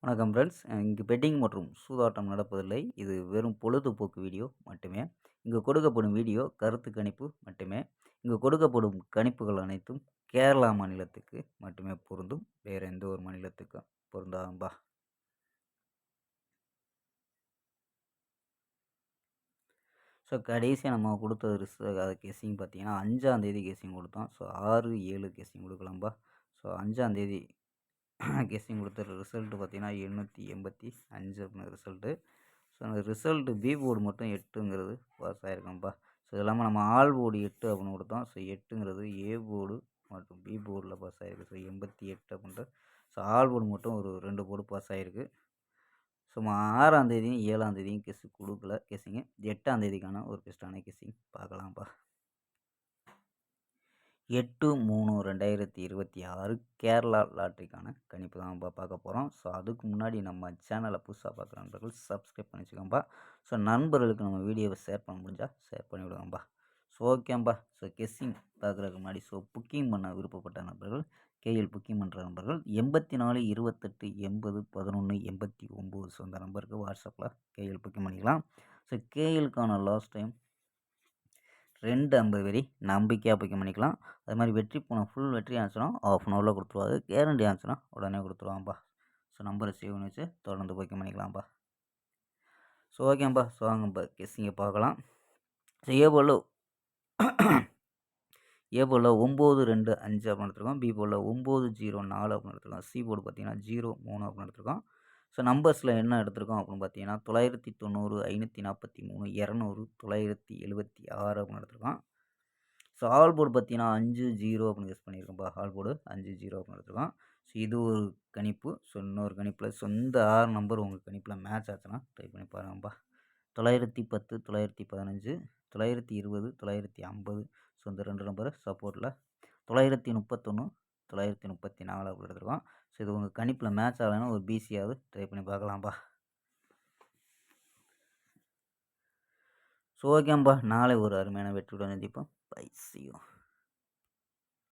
வணக்கம் ஃப்ரெண்ட்ஸ். இங்கு பெட்டிங் மற்றும் சூதாட்டம் நடப்பதில்லை. இது வெறும் பொழுதுபோக்கு வீடியோ மட்டுமே. இங்கு கொடுக்கப்படும் வீடியோ கருத்து கணிப்பு மட்டுமே. இங்கு கொடுக்கப்படும் கணிப்புகள் அனைத்தும் கேரளா மாநிலத்துக்கு மட்டுமே பொருந்தும். வேறு எந்த ஒரு மாநிலத்துக்கும் பொருந்தாதும்பா. ஸோ கடைசியாக நம்ம கொடுத்தது அது கெஸ்ஸிங் பார்த்தீங்கன்னா 5ஆந்தேதி கெஸ்ஸிங் கொடுத்தோம். ஸோ 6, 7 கெஸ்ஸிங் கொடுக்கலாம்பா. ஸோ 5ஆந்தேதி கெஸ்ஸிங் கொடுத்த ரிசல்ட்டு பார்த்தீங்கன்னா 885 அப்படின்னு ரிசல்ட்டு. ஸோ அந்த ரிசல்ட்டு பி போர்டு மட்டும் 8ங்கிறது பாஸ் ஆகிருக்கோம்ப்பா. ஸோ இது இல்லாமல் நம்ம ஆல் போர்டு 8 அப்படின்னு கொடுத்தோம். ஸோ 8ங்கிறது ஏ போர்டு மற்றும் பி போர்டில் பாஸ் ஆகிருக்கு. ஸோ 88 அப்படின்ட்டு. ஸோ ஆல் போர்டு மட்டும் ஒரு 2 போர்டு பாஸ் ஆகிருக்கு. ஸோ 6ஆந்தேதியும் 7ஆந்தேதியும் கெஸ்ஸு கொடுக்கல கெஸ்ஸிங்கு. 8ஆந்தேதிக்கான ஒரு பெஸ்ட்டான கெஸ்ஸிங் பார்க்கலாம்ப்பா. 8/3/2026 கேரளா லாட்ரிக்கான கணிப்பு தான்ப்பா பார்க்க போகிறோம். ஸோ அதுக்கு முன்னாடி நம்ம சேனலை புதுசாக பார்க்குற நண்பர்கள் சப்ஸ்கிரைப் பண்ணி வச்சுக்கோம்பா. ஸோ நண்பர்களுக்கு நம்ம வீடியோவை ஷேர் பண்ண முடிஞ்சால் ஷேர் பண்ணி விடுவோம்பா. ஸோ ஓகேம்பா. ஸோ கெஸ்ஸிங் பார்க்குறதுக்கு முன்னாடி புக்கிங் பண்ண விருப்பப்பட்ட நண்பர்கள், கேஎல் புக்கிங் பண்ணுற நண்பர்கள் 84 28 80 11 89. ஸோ அந்த நம்பருக்கு வாட்ஸ்அப்பில் கேஎல் புக்கிங் பண்ணிக்கலாம். ஸோ கேஎலுக்கான லாஸ்ட் டைம் 250 வரி நம்பிக்கையாக புக்கிங் பண்ணிக்கலாம். அது மாதிரி வெற்றி போன ஃபுல் வெற்றி ஆச்சுன்னா ½ அன் ஹவரில் கொடுத்துருவாங்க. கேரண்டி ஆச்சுன்னா உடனே கொடுத்துருவாங்கப்பா. ஸோ நம்பரை சேவ் பண்ணி வச்சு தொடர்ந்து புக்கிங் பண்ணிக்கலாம்ப்பா. ஸோ ஓகேப்பா. ஸோ வாங்கப்பா கெஸ்ஸிங்கை பார்க்கலாம். ஸோ ஏ போர்டில் 9, 2, 5 அப்படின்னு எடுத்துருக்கோம். பி போர்டில் 9, 0, 4 அப்படின்னு எடுத்துருக்கோம். சி போர்டு பார்த்தீங்கன்னா 0, 3 அப்படின்னு எடுத்துருக்கோம். ஸோ நம்பர்ஸில் என்ன எடுத்திருக்கோம் அப்படின்னு பார்த்தீங்கன்னா 990, 543, 200, 976 அப்படின்னு எடுத்திருக்கோம். ஸோ ஆல் போர்டு பார்த்தீங்கன்னா 5, 0 அப்படின்னு கெஸ் பண்ணியிருக்கோம்ப்பா. ஆல் போர்டு 5, 0 அப்படின்னு எடுத்திருக்கோம். ஸோ இது ஒரு கணிப்பு. ஸோ இன்னொரு கணிப்பில் ஸோ இந்த 6 நம்பர் உங்கள் கணிப்பில் மேட்ச் ஆச்சுன்னா ட்ரை பண்ணி பாருங்கப்பா. 910, 915, 920, 950. ஸோ இந்த 2 நம்பர் சப்போர்ட்டில் 931, 934 அப்படி எடுத்துருக்கோம். ஸோ இது உங்கள் கணிப்பில் மேட்ச் ஆகலைன்னா ஒரு பிசியாவது ட்ரை பண்ணி பார்க்கலாம்ப்பா. ஸோ ஓகேம்பா. நாளை ஒரு அருமையான வெற்றியுடன் சந்திப்போம். Bye, see you.